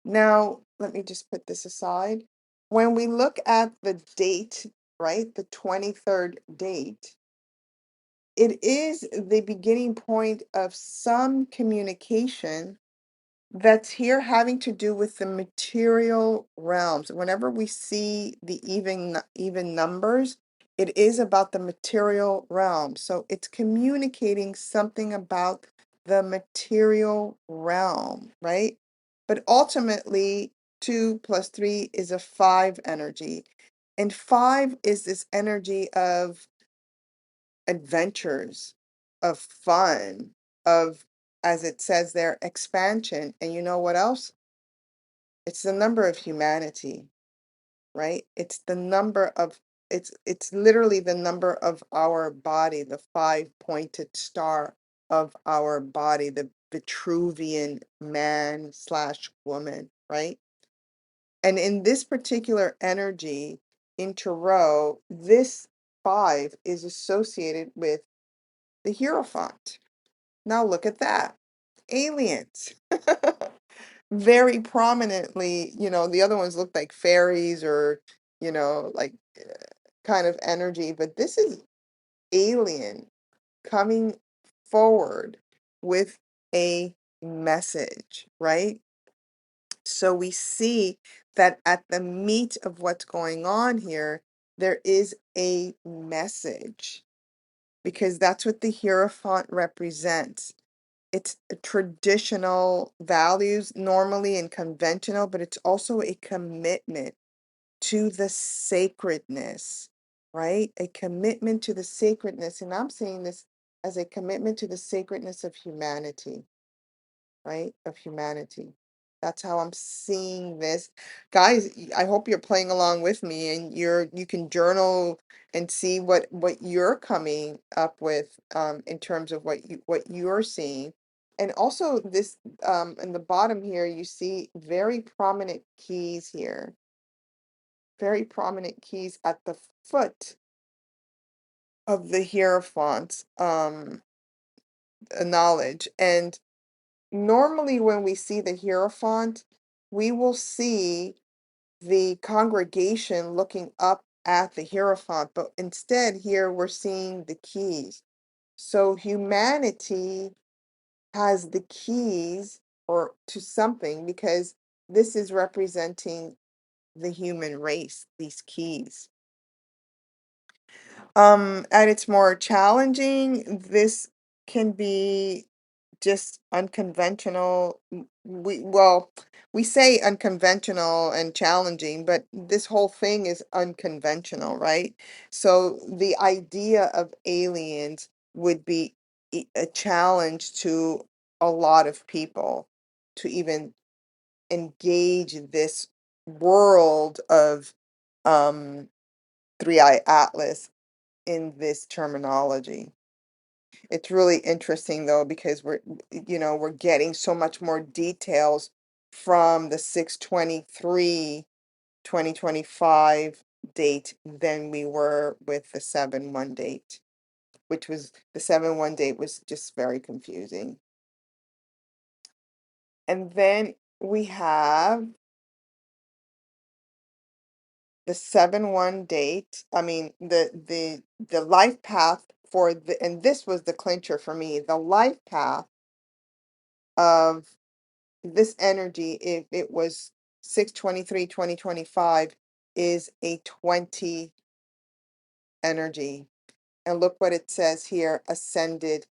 Now, let me just put this aside. When we look at the date, right, the 23rd date, it is the beginning point of some communication that's here having to do with the material realms. Whenever we see the even numbers, it is about the material realm. So it's communicating something about the material realm, right? But ultimately, 2 plus 3 is a 5 energy. And 5 is this energy of adventures, of fun, of, as it says there, expansion. And you know what else? It's the number of humanity, right? It's the number of it's literally the number of our body, the 5-pointed star of our body, the Vitruvian man slash woman, right? And in this particular energy in tarot, this 5 is associated with the Hierophant. Now look at that. Aliens. Very prominently, the other ones look like fairies or, like kind of energy, but this is alien coming forward with a message, right? So we see that at the meat of what's going on here, there is a message because that's what the Hierophant represents. It's a traditional values normally and conventional, but it's also a commitment to the sacredness, right? A commitment to the sacredness. And I'm seeing this as a commitment to the sacredness of humanity, right? Of humanity. That's how I'm seeing this. Guys, I hope you're playing along with me and you can journal and see what you're coming up with in terms of what you're seeing. And also this in the bottom here you see very prominent keys here. Very prominent keys at the foot of the Hierophant knowledge. And normally, when we see the Hierophant, we will see the congregation looking up at the Hierophant, but instead, here we're seeing the keys. So humanity has the keys or to something because this is representing the human race, these keys. At its more challenging, this can be just unconventional. We well, we say unconventional and challenging, but this whole thing is unconventional, right? So the idea of aliens would be a challenge to a lot of people to even engage this world of um, Three Eye Atlas in this terminology. It's really interesting though because we're getting so much more details from the 6/23/2025 date than we were with the 7/1 date, which was the 7/1 date was just very confusing. And then we have the 7/1 date. I mean the life path for the, and this was the clincher for me, the life path of this energy, if it was 6/23/2025, is a 20 energy. And look what it says here, ascended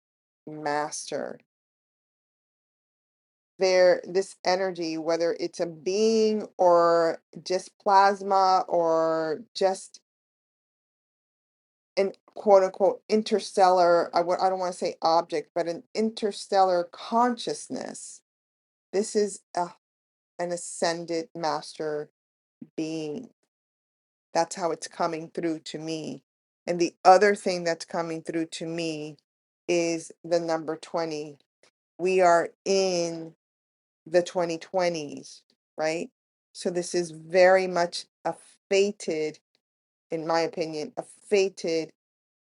master. There, this energy, whether it's a being or just plasma or just an quote unquote interstellar, I don't want to say object, but an interstellar consciousness. This is an ascended master being. That's how it's coming through to me. And the other thing that's coming through to me is the number 20. We are in the 2020s, right? So this is very much a fated, in my opinion, a fated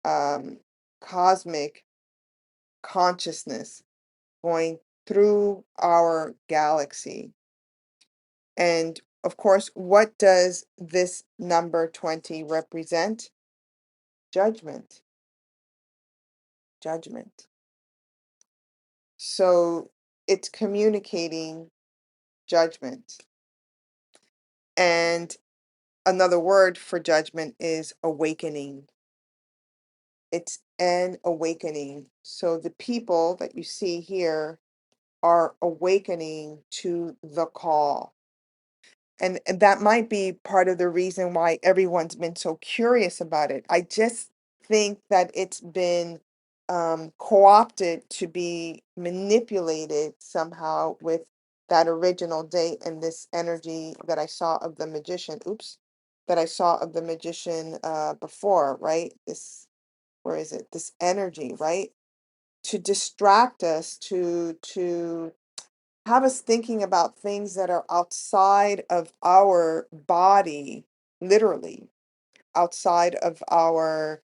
um, cosmic consciousness going through our galaxy. And of course, what does this number 20 represent? Judgment. Judgment. So it's communicating judgment. And another word for judgment is awakening. It's an awakening. So the people that you see here are awakening to the call. And that might be part of the reason why everyone's been so curious about it. I just think that it's been co-opted to be manipulated somehow with that original date and this energy that I saw of the magician. Oops, that I saw of the magician before, right? This, where is it? This energy, right? To distract us, to have us thinking about things that are outside of our body, literally outside of our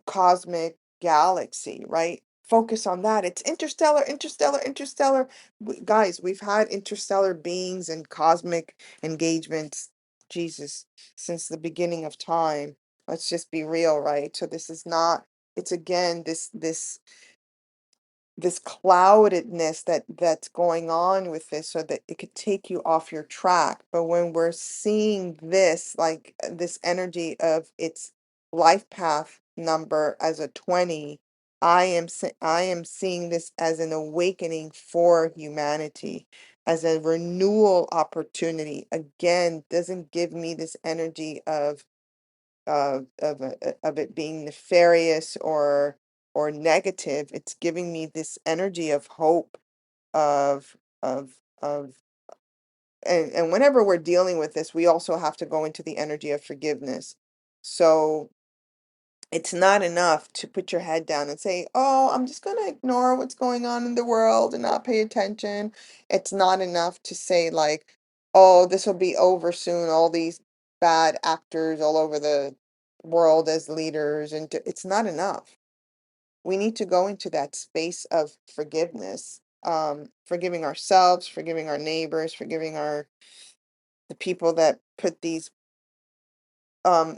cosmic galaxy, right? Focus on that. It's interstellar, interstellar, interstellar. Guys, we've had interstellar beings and cosmic engagements, Jesus, since the beginning of time. Let's just be real, right? So this is not, it's again this cloudedness that's going on with this so that it could take you off your track. But when we're seeing this, like this energy of its life path number as a 20, I am seeing this as an awakening for humanity, as a renewal opportunity. Again, doesn't give me this energy of it being nefarious or negative. It's giving me this energy of hope, of of of and whenever we're dealing with this, we also have to go into the energy of forgiveness. So it's not enough to put your head down and say, "Oh, I'm just going to ignore what's going on in the world and not pay attention." It's not enough to say like, "Oh, this will be over soon. All these bad actors all over the world as leaders," and it's not enough. We need to go into that space of forgiveness, forgiving ourselves, forgiving our neighbors, forgiving our the people that put these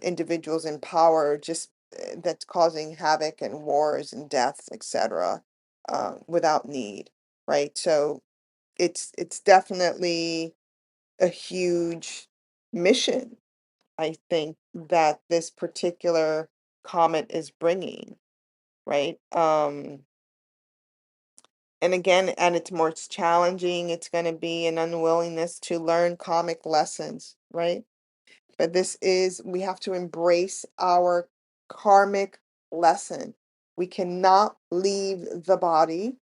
individuals in power, just that's causing havoc and wars and deaths, etc., without need, right? So it's definitely a huge mission, I think, that this particular comet is bringing, right? And again, at its most challenging, it's going to be an unwillingness to learn karmic lessons, right? But we have to embrace our karmic lesson. We cannot leave the body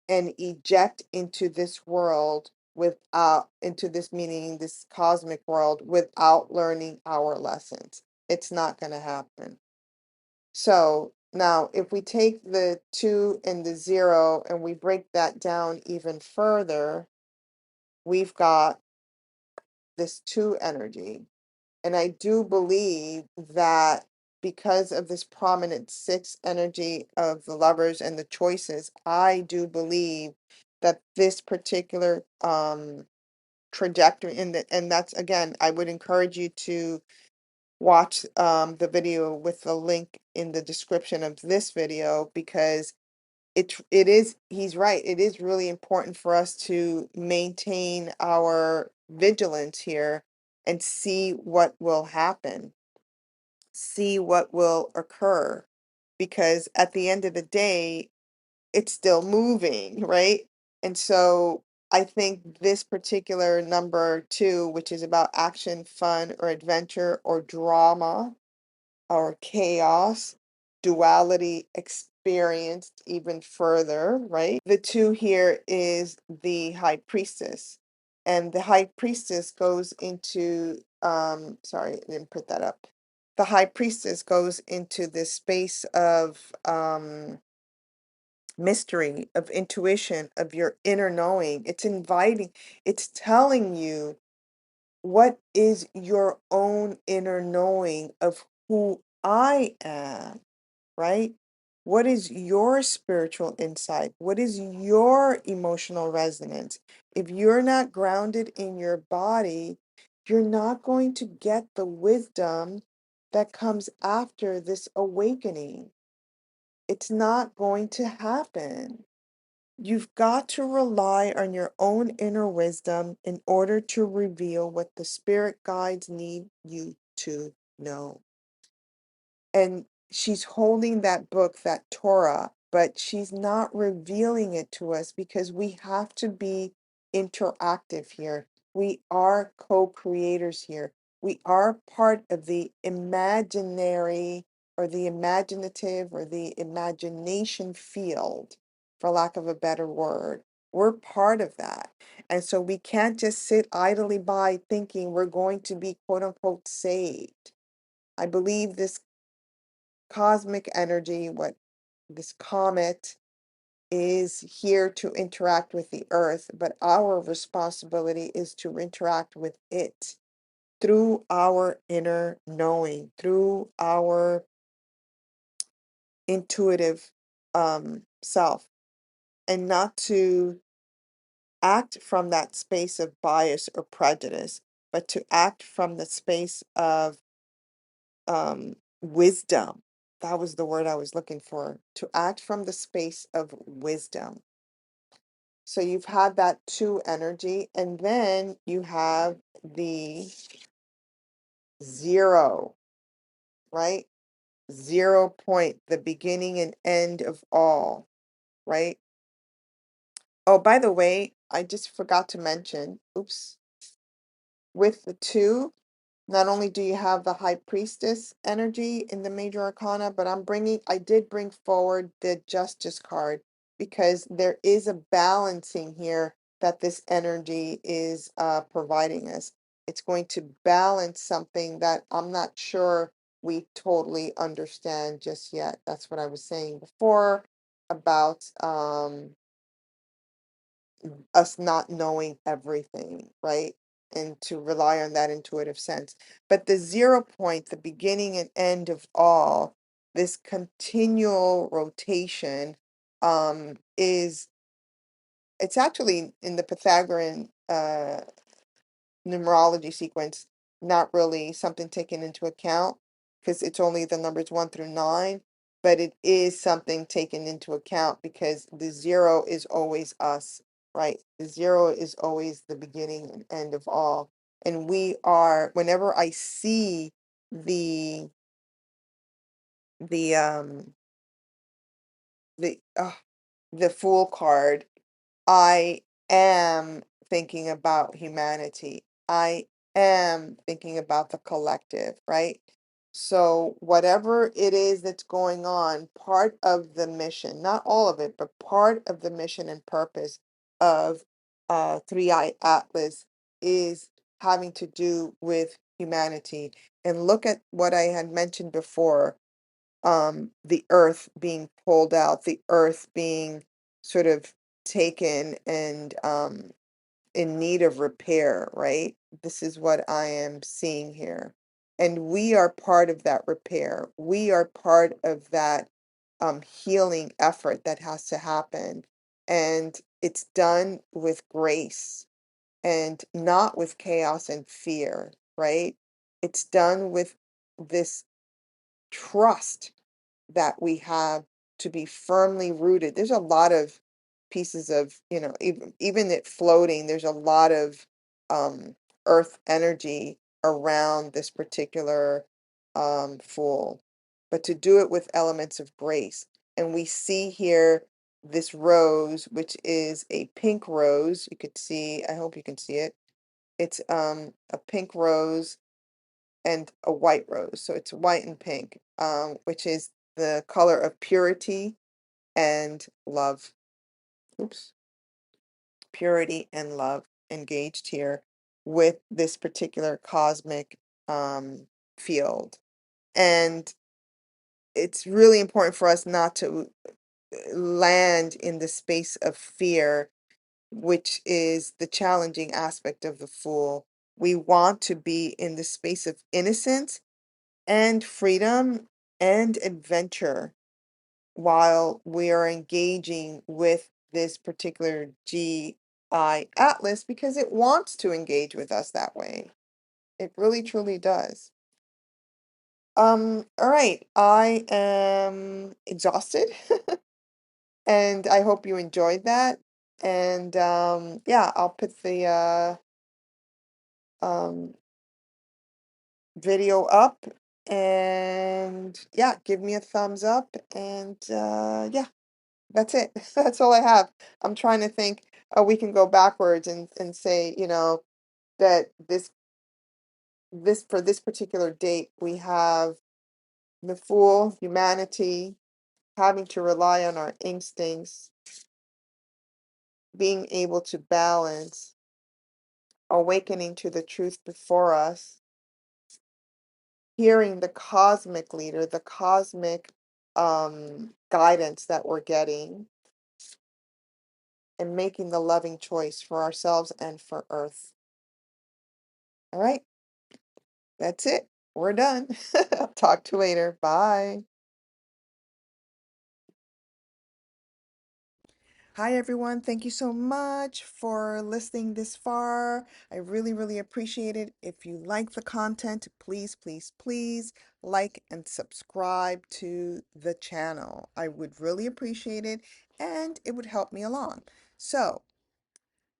and eject into this world into this meaning, this cosmic world, without learning our lessons. It's not going to happen. So now, if we take the 2 and the 0 and we break that down even further, we've got this 2 energy. And I do believe that because of this prominent 6 energy of the lovers and the choices, I do believe that this particular trajectory, and that's, again, I would encourage you to watch the video with the link in the description of this video, because he's right, it is really important for us to maintain our vigilance here and see what will happen, see what will occur, because at the end of the day, it's still moving, right? And so I think this particular number 2, which is about action, fun, or adventure, or drama, or chaos, duality experienced even further, right? The 2 here is the high priestess. And the high priestess goes into, sorry, I didn't put that up. The high priestess goes into this space of mystery, of intuition, of your inner knowing. It's inviting, it's telling you what is your own inner knowing of who I am, right? What is your spiritual insight? What is your emotional resonance? If you're not grounded in your body, you're not going to get the wisdom that comes after this awakening. It's not going to happen. You've got to rely on your own inner wisdom in order to reveal what the spirit guides need you to know. And she's holding that book, that Torah, but she's not revealing it to us because we have to be interactive here. We are co-creators here. We are part of the imaginary or the imaginative or the imagination field, for lack of a better word. We're part of that. And so we can't just sit idly by thinking we're going to be quote unquote saved. I believe this cosmic energy, what this comet is here to interact with the earth, but our responsibility is to interact with it through our inner knowing, through our intuitive self, and not to act from that space of bias or prejudice, but to act from the space of wisdom. That was the word I was looking for. To act from the space of wisdom. So you've had that 2 energy, and then you have the 0, right? 0 point, the beginning and end of all, right? Oh, by the way, I just forgot to mention, oops, with the 2, not only do you have the high priestess energy in the major arcana, but I did bring forward the justice card because there is a balancing here that this energy is providing us. It's going to balance something that I'm not sure we totally understand just yet. That's what I was saying before about us not knowing everything, right? And to rely on that intuitive sense. But the 0 point, the beginning and end of all, this continual rotation, is it's actually in the Pythagorean numerology sequence, not really something taken into account because it's only the numbers 1 through 9, but it is something taken into account because the 0 is always us, right? The 0 is always the beginning and end of all. And whenever I see the, the, um, the, the Fool card, I am thinking about humanity. I am thinking about the collective, right? So, whatever it is that's going on, part of the mission, not all of it, but part of the mission and purpose of Three Eye Atlas is having to do with humanity. And look at what I had mentioned before, the earth being pulled out, the earth being sort of taken and in need of repair, right? This is what I am seeing here. And we are part of that repair. We are part of that healing effort that has to happen. And it's done with grace and not with chaos and fear, right? It's done with this trust that we have to be firmly rooted. There's a lot of pieces of, even it floating, there's a lot of um, earth energy around this particular Fool, but to do it with elements of grace. And we see here this rose, which is a pink rose. You could see, I hope you can see it. It's a pink rose and a white rose. So it's white and pink, which is the color of purity and love. Oops, purity and love engaged here with this particular cosmic field. And it's really important for us not to land in the space of fear, which is the challenging aspect of the Fool. We want to be in the space of innocence and freedom and adventure while we are engaging with this particular GI Atlas because it wants to engage with us that way. It really truly does. All right, I am exhausted and I hope you enjoyed that. And yeah, I'll put the um video up and yeah, give me a thumbs up and yeah. That's it. That's all I have. I'm trying to think, we can go backwards and say, that this for this particular date, we have the Fool, humanity, having to rely on our instincts, being able to balance, awakening to the truth before us, hearing the cosmic leader, the cosmic guidance that we're getting, and making the loving choice for ourselves and for Earth. All right. That's it. We're done. Talk to you later. Bye. Hi, everyone. Thank you so much for listening this far. I really, really appreciate it. If you like the content, please, please, please like and subscribe to the channel. I would really appreciate it and it would help me along. So,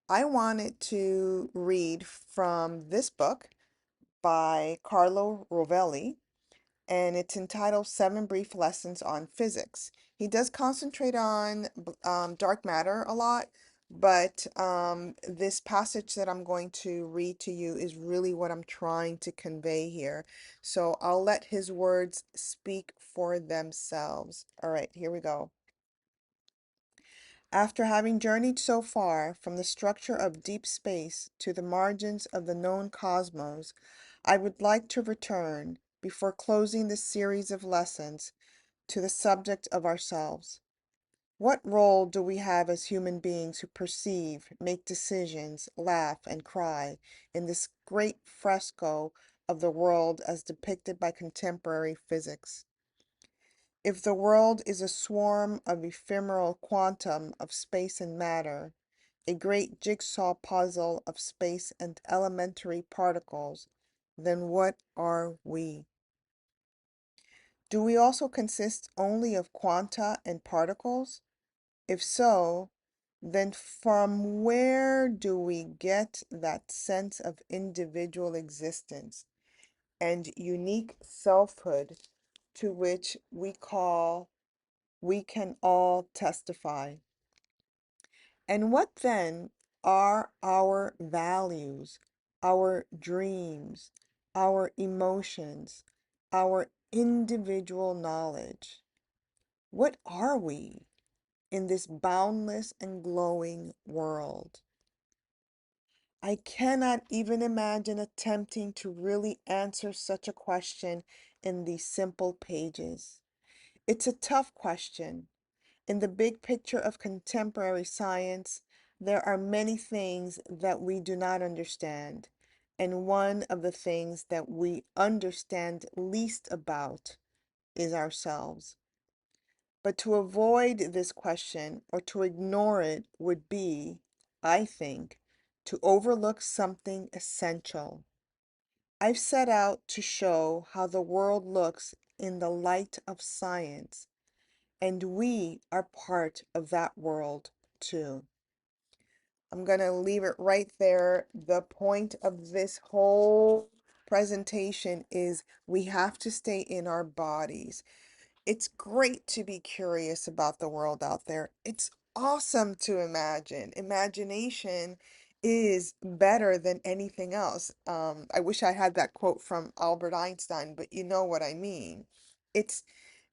I wanted to read from this book by Carlo Rovelli, and it's entitled Seven Brief Lessons on Physics. He does concentrate on dark matter a lot, but this passage that I'm going to read to you is really what I'm trying to convey here. So I'll let his words speak for themselves. All right, here we go. After having journeyed so far from the structure of deep space to the margins of the known cosmos, I would like to return, before closing this series of lessons, to the subject of ourselves. What role do we have as human beings who perceive, make decisions, laugh, and cry in this great fresco of the world as depicted by contemporary physics? If the world is a swarm of ephemeral quantum of space and matter, a great jigsaw puzzle of space and elementary particles, then what are we? Do we also consist only of quanta and particles? If so, then from where do we get that sense of individual existence and unique selfhood to which we can all testify? And what then are our values, our dreams, our emotions, our individual knowledge? What are we in this boundless and glowing world? I cannot even imagine attempting to really answer such a question in these simple pages. It's a tough question. In the big picture of contemporary science, there are many things that we do not understand, and one of the things that we understand least about is ourselves. But to avoid this question or to ignore it would be, I think, to overlook something essential. I've set out to show how the world looks in the light of science, and we are part of that world too. I'm going to leave it right there. The point of this whole presentation is we have to stay in our bodies. It's great to be curious about the world out there. It's awesome to imagine. Imagination is better than anything else. I wish I had that quote from Albert Einstein, but you know what I mean. It's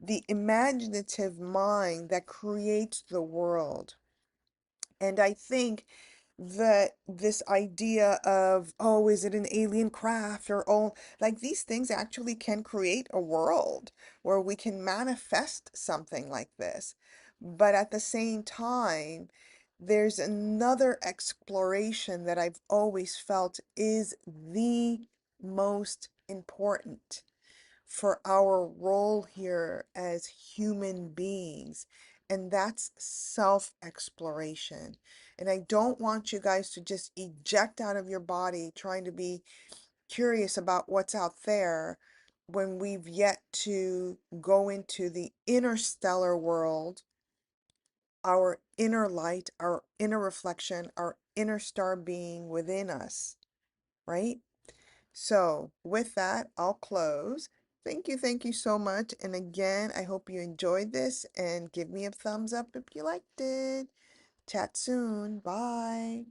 the imaginative mind that creates the world. And I think that this idea of, oh, is it an alien craft or, oh, like these things actually can create a world where we can manifest something like this. But at the same time, there's another exploration that I've always felt is the most important for our role here as human beings, and that's self-exploration. And I don't want you guys to just eject out of your body trying to be curious about what's out there when we've yet to go into the interstellar world, our inner light, our inner reflection, our inner star being within us, right? So, with that, I'll close. Thank you so much. And again, I hope you enjoyed this and give me a thumbs up if you liked it. Chat soon. Bye.